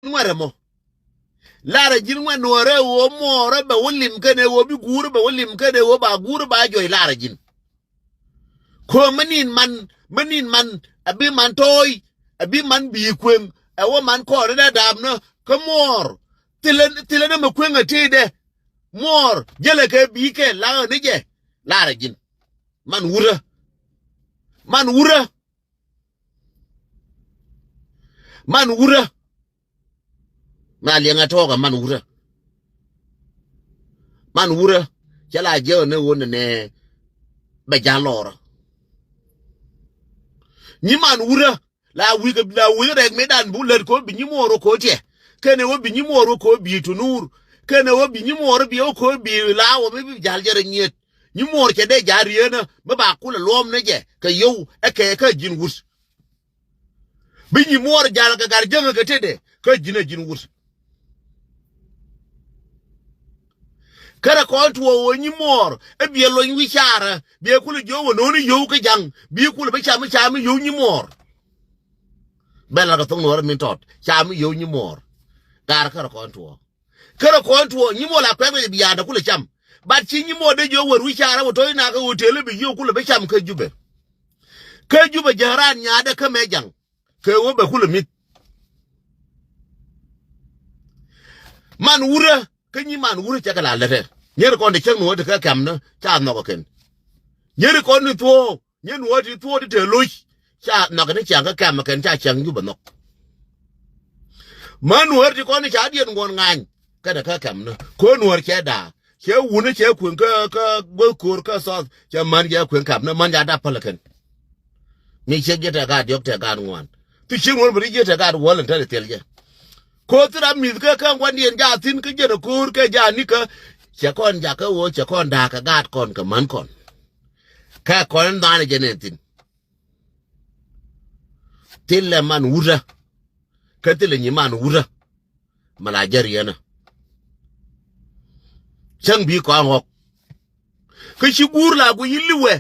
nuer mo lara jin wa nuore wo more ba wolim kane wo bi guru ba wolim kane wo ba guru ba joy lara jin ko manin man abi man toy abi man bi kwem e wo man ko da dam no ko mor tilen ma kwen atide mor jele ke bi ke la ni je lara jin man wura man wura ma lianga toga man wura chala je ne won ne ba jalora ni man wura la wi rek medan bulet ko bi ni moro ko tie kene wo bi ni moro ko bi tunur kene wo bi ni moro bi ko bi la wo bi jal jere nyet ni mor ke de jariena ba kula lom ne je ka yow e ka jin wus bi ni mor jal ga gar janga ka tede ka jin wus kara ko tuwo woni mor e bi lo nyi chara bi kula jowo no ni yow ka jang bi kula ba chama yow ni mor bela ka tong no min tot chama yow ni mor gar kara ko tuwo ni mo la kwa bi ya da kula cham bat chi ni mo de jowo ru chara wo to na ka hotel bi yow kula ba cham ka jube jaran nya da ka me jang ka wo ba kula mit man wura kanyi man wuri chaka la lete nyer ko de cheng no de ka kam no cha no ko ken nyer ko ni to nyen wo ti to de loy cha no ka ni chang ka kam ken cha chang yu banok man wor ti ko ni cha dien ngon ngan ka de ka kam no ko nuor che da che wu ne che kun ka go kur ka so cha man ya kun kam no man ya da palaken ni che je ta ga diok ta ga ngwan ti chi ngor bri je ta ga wolen ta de tel je ko tra mi ka kan wan dien ja tin ka je kur ka ja ni ka che kon ja ka wo che kon da ka gat kon ka man kon ka kon da ne je ne tin tille man wura ka tille ni man wura mala jariana chang bi ko ngok ka shi gur la gu yiliwe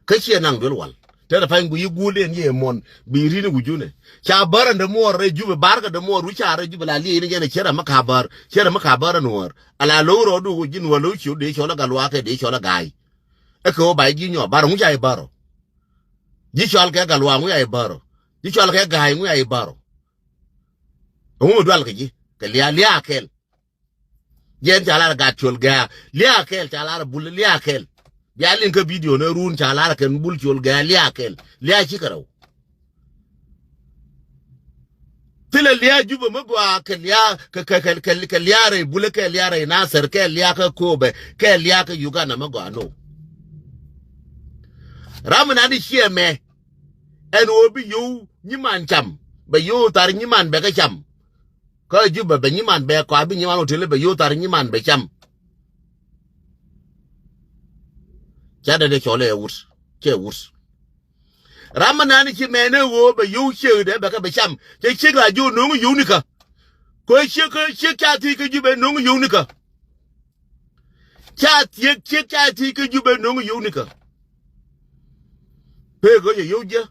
ka shi nan dol wal tera fayin gu yigulen ye mon bi rini gujune cha baran da mo re jube barga da mo ru cha re jube la li ni gene chera makabar nuor ala loro du jin walu chu de chola galwa ke de chola gai e ko bai ji nyo bar mu jai baro ji chol ke galwa mu ai baro ji chol ke gai mu ai baro mu dwal ke ji ke lia kel jen chala ga chol ga lia kel chala bul lia kel ya lin ka video na run chala ken bul chol ga lia kel lia chi karaw tile lia juba magwa ke lia ke lia re bul ke lia re na ser ke lia ka kobe ke lia ka Uganda magwa no ramana di chieme en obi yu ni man cham ba yu tar ni man be ka cham ka juba be ni man be ko abi ni man hotel be yu tar ni man be cham chada de chole wurs ramana ni chi mene wo be yu che de be ka be cham che chi la ju no yu ni ka ko chi ka ti ka juba no yu ni ka chi ka ti ka juba no yu ni ka pe ko ye yu je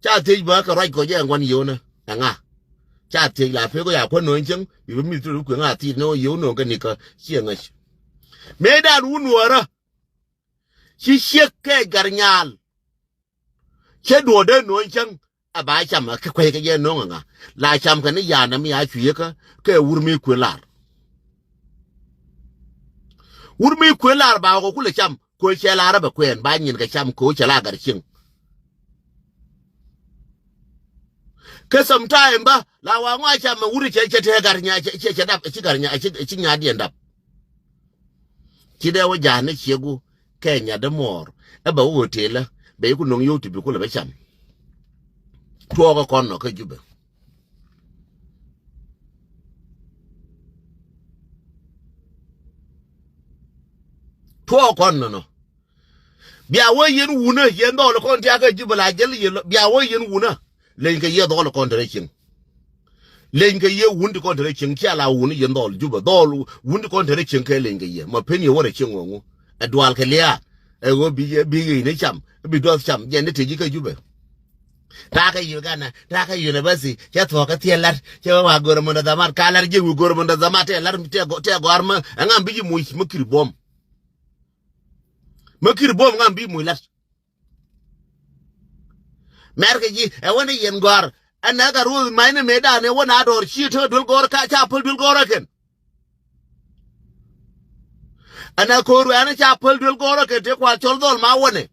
cha ti ba ka rai ko je ngwan yu na nga cha ti la pe ko ya ko no chen bi mi tu ku nga ti no yu no ka ni ka chi nga me da ru nuora chi ke garnyal che do de no chen aba cham ka kwe ka je no nga la cham ka ni ya na mi a chue ka ke wurmi kwelar ba ko kula cham ko che la ra ba kwen ba nyin ka cham ko che la gar chin ke sometime ba la wa ngwa cham wuri che te garnya che dap chi garnya chi nya dien dap chi de wa ja ne chegu Kenya de mor e ba wo tela be ku no yo tibi ku le ba cham to ko kon no ka jube to kon no bia wo yin wuna yen do kon ti aka jube la jel ye bia wo yin wuna le nga ye do kon dre kin le nga ye wundi kon dre kin cha la wuni yen do jube do wundi kon dre kin ke le nga ye ma penye wo re kin wo edwal ke lia e go bi ni cham bi do cham je ne ti ka jube ta ka Uganda ta ka university ya to ka tie lar che wa gormo da mar ka lar je wu gormo da zama te lar te gorma ngam bi mu makir bom ngam bi mu lar merke ji e woni yen gor anaga ru mayne medane wona dor shi to dul gor ka cha pul dul gor ken ana ko ru ana cha pul dul gor ken te kwa chol dol ma wone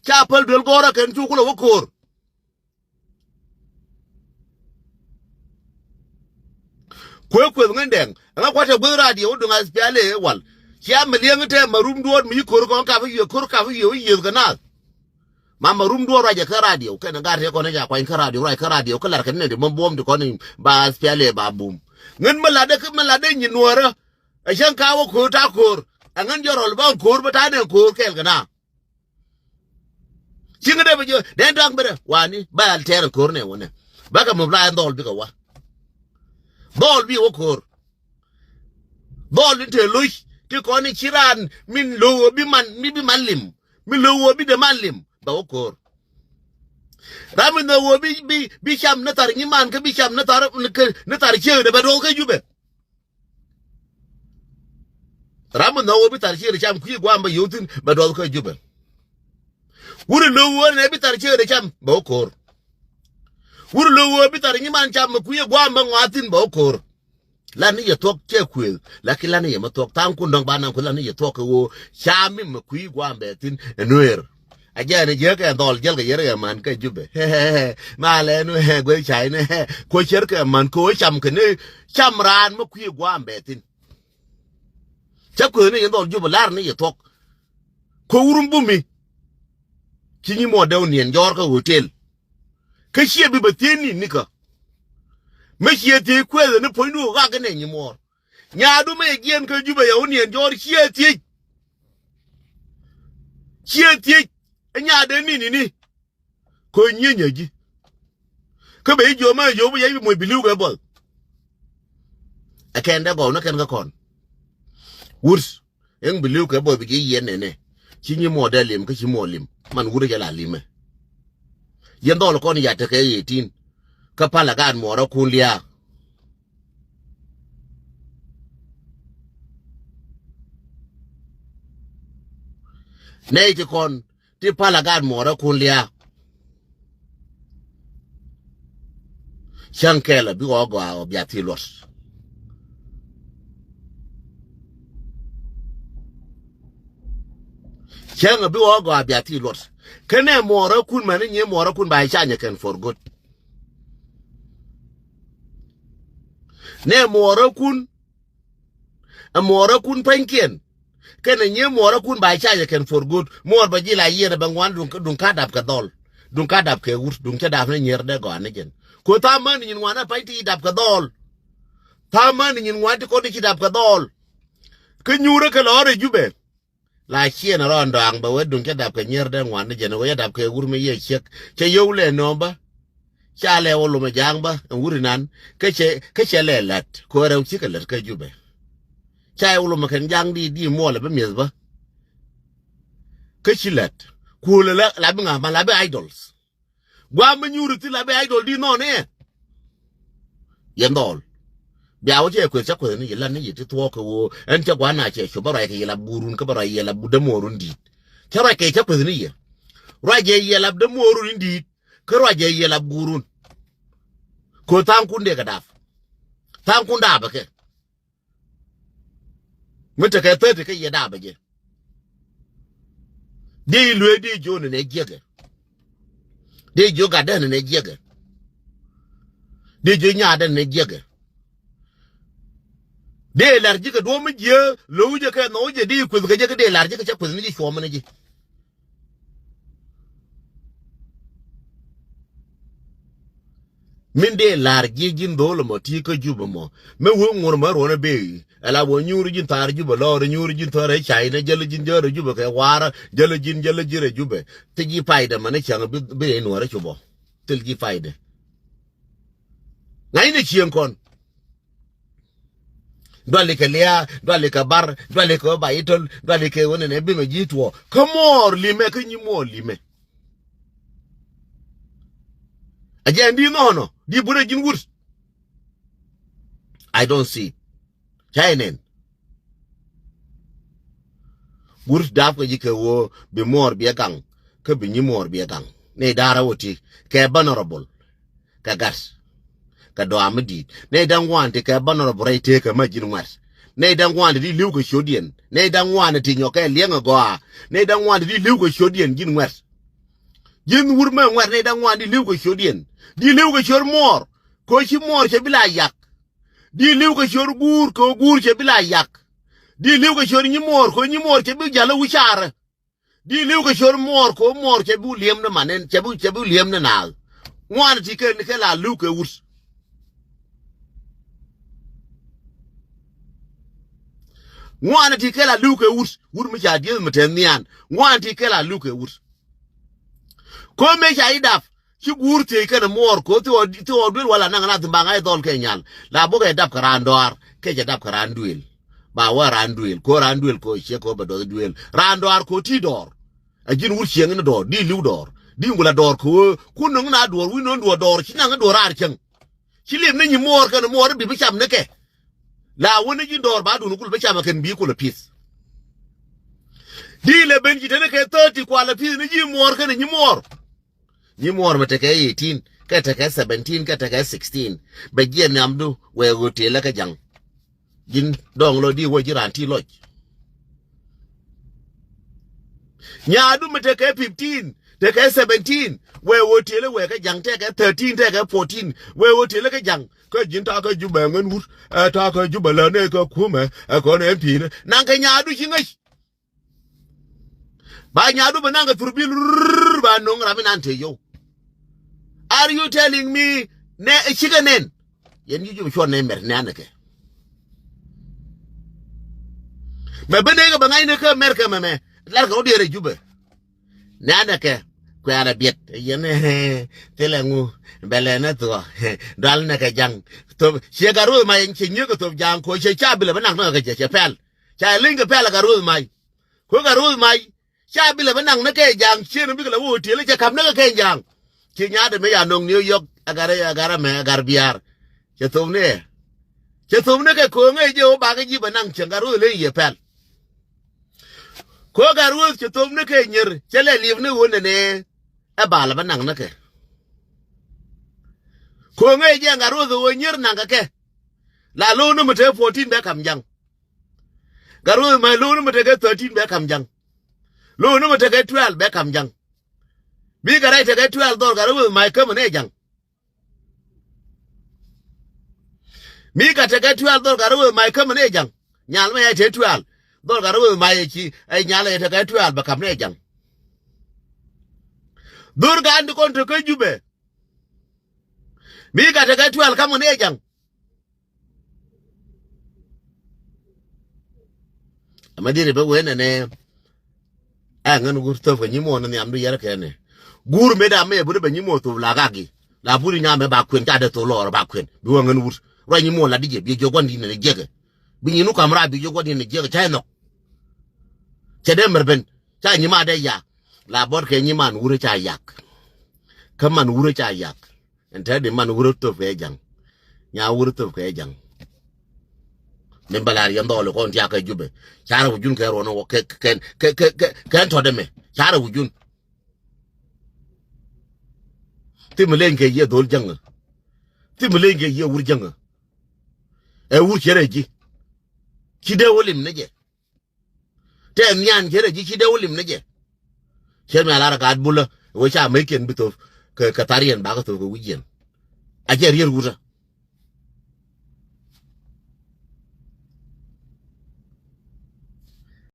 cha pul dul gor ken chu kulo wo kor kwe ngandeng nga kwata gwe radio dunga spiale wal chia meliang te marum duot mi kor kon ka fi kor ka fi yo kana ma marum duot raja ka radio kana ga te kon ja kwa ka radio ka lar kan ne bom bom de kon ba spiale ba bum ngan malade nyi nuora a shan kawo ko ta kor angan jorol ba kor ba ta ne kor kel kana singa de ba jo den dang bere wani ba alter kor ne wona ba ka mo bla ndol bi ka wa bol bi okor bol inte loy ti ko ni chiran min lo bi man mi bi malim mi lo bi de malim ba okor ramin no bi sham na tar ni man ka bi sham na tar che de ba do ka jube ramin no bi tar che de sham ku gwa ba yutin ba do ka jube wuri lo ne bi tar che de sham ba okor wur lo bi tar ni man cham ku ye gwa ma ngatin ba okor la ni ye tok che kwel la ki la ni ye ma tok tan ku ndong ba nan ku la ni ye tok wo chami ma ku gwa be tin nuer aja ne je ka dol jel ga yere man ka jube ma le no he gwe chai ne ko cher ka man ko cham ke ne cham ran ma ku gwa be tin cha ku ne ye dol jube lar ni ye tok ko wurum bumi ki ni mo daw nien jor ka hotel ka shie bi bateni nika me shie te kwele ne poinu ga ga ne nyimo nya du me gien ka juba ya oni jor shie ti nya de ni ko nyenya ji ka be jo ma jo bu ye mo biliu ga bol akenda go na ken ga kon wurs en biliu ka bo bi ge yen ne chi nyimo da lim ka chi mo lim man wure ga la lime yendo lo kon ya te ke 18 ka pala gan moro kulia nei ti kon ti pala gan moro kulia shankela bi go go bia ti los shanga bi go go bia ti los kene moro kun mane nye moro kun ba chanya ken for good ne moro kun pankien kene nye moro kun ba chanya ken for good mor ba jila yere bangwan dun kadap ka dol dun kadap ke ur dun kadap ne nyer de go anagen ko ta man nyin wana pa ti dap ka dol ta man nyin wati ko ti dap ka dol ke nyure ke lore jube la chien ron dang ba wedun ke dap ke nyer de wan ne jeno ya dap ke ur me ye chek che yole no ba cha le wolo me jang ba uri nan ke che le lat ko rew chi ke lat ke jube cha wolo me ken jang di mo le ba mes ba ke chi lat ko le la bi nga ma la bi idols gwa me nyuru ti la bi idol di no ne yendol biawo che ko cha ko ni la ni ti to ko en cha gwa na che so ba ra ke la burun ka ba ra ye la bu de morun di cha ra ke cha ko ni ye ra je ye la de morun di ko ra je ye la burun ko tan kun de ga daf tan kun da ba ke mata ke te ke ye da ba je de lu de jo ne je ke de jo ga de ne je ke de jo nya de ne je ke de larji ka do mu je lo je ka no je di ku ga je ka de larji ka cha ku ni ji sho mu ne ji min de larji jin do lo mo ti ka juba mo me wo ngor ma ro na be ala wo nyuru jin tar juba lo ro nyuru jin tar chai na jel jin jero juba ka wara jel jire juba te ji faida mane chang be no ra chubo tel ji faida ngai ne chien kon dole ke lia dole ka bar dole ko ba itol dole ke wona ne be me jitwo kamor lime ke nyimo lime Again, no. Di bure jin wur. I don't see. Chainen. Wur daf ko jike wo be more be gang. Ke be more be gang. Ne dara woti ke honorable. Ka gas. Ka do amedi. Ne dan want ke honorable right take ma jin wat. Ne dan want di liu ko shodien. Ne dan want ti nyoke lienga go a. Ne dan want di liu ko shodien jin wat. Jin wur ma wat ne dan want di liu ko shodien. Di liu ko shor more. Ko shi more che bila yak. Di liu ko shor gur ko gur che bila yak. Di liu ko shor nyimor ko nyimor che bi jala wichar. Di liu ko shor mor ko mor che bu liem na manen che bu liem na nal. Wan ti ke la lu ko wurs. Wan ti ke la lu ko wurs. Wur mi ja di meten nian. Wan ti ke la lu ko wurs. Ko me ja idaf. Ki gur te ke na mor ko to dul wala nang na timbanga e dol ke nyal. La bo ke dap karandor ke je dap karanduil. Ba wa randuil ko che ko ba do duel. Randor ko ti dor. A jin wur chieng na dor di liu dor. Di ngula dor ko ku nang na dor wi non dor chi nang dor ar cheng. Chi lem na nyi mor ka na mor bi cham ne ke. La woni jin dor ba du nu kul ba cham ken bi ko le pis. Di le ben ji tane ke 30 kwa le pis ni ji mor ka ni mor. Ni mor mate ke 18 ka te ke 17 ka te ke 16 be je namdu we go te la ka jang. Jin dong lo di wo jiran ti loj. Nyadu mate ke 15 te ke 17 we wo te le we ka jang te ke 13 te ke 14 we wo te le ka jang ka jin ta ka juba ngen wur ta ka juba la ne ka kuma ko ne pi ne nan ka nyadu chingai. Ba nyadu ba nan ka turbil ba nong raminante yo. Are you telling me ne chiganen? Yen you sure ne mer ne anake. Me benega ba ngai ne ka mer ka me. La ka odi re jube. Ne anake ko ana biet yen telengu belena to dal ne ka jang to chegaru mai chinyu ko to jang ko che chabile ba nan ka che pel. Cha linga pel ka ru mai. Ko ka ru mai chabile ba nan ne ka jang chen bi ka wo ti le che kam ne ka jang. Chi nya de me ya nong New York agara me agar biar che tum ne ke ko nge je ba ga ji banang chengaru le ye pel ko garu che tum ne ke nyer che le liv ne won ne e ba la banang ne ke ko nge je garu zo nyer nang ke la lu no mate 14 be kam jang garu ma lu no mate 13 be kam jang lu no mate 12 be kam jang bi garai te ke 12 dol garu mai kam ne jang mi ka te ke 12 dol garu mai kam ne jang nyal me te 12 dol garu mai chi ai nyal te ke 12 ba kam ne jang dur ga and kon te ke jube mi ka te ke 12 kam ne jang amadi be wena ne a ngan gur to ko nyimo na nyam du yar ke ne gur me da me bu be nyimo to la gagi la buri nya me ba kwen ta de to lor ba kwen bi wangan wur ro nyimo la dige bi jogon di ne jege bi nyinu kamra bi jogon di ne jege cha no che de merben cha nyima de ya la bor ke nyiman wur cha yak kaman wur cha yak enta de man wur to fe jang nya wur to fe jang membalar yando lo kon tiaka jube chara wujun ke rono ke to de me chara wujun timulenke ye dol jang timulenke ye wur jang e wur kere ji kide wolim neje te nyan kere ji kide wolim neje cher me alara ka adbula wo cha meken bito ka tarien ba ka to ko wijen a jer yer wuta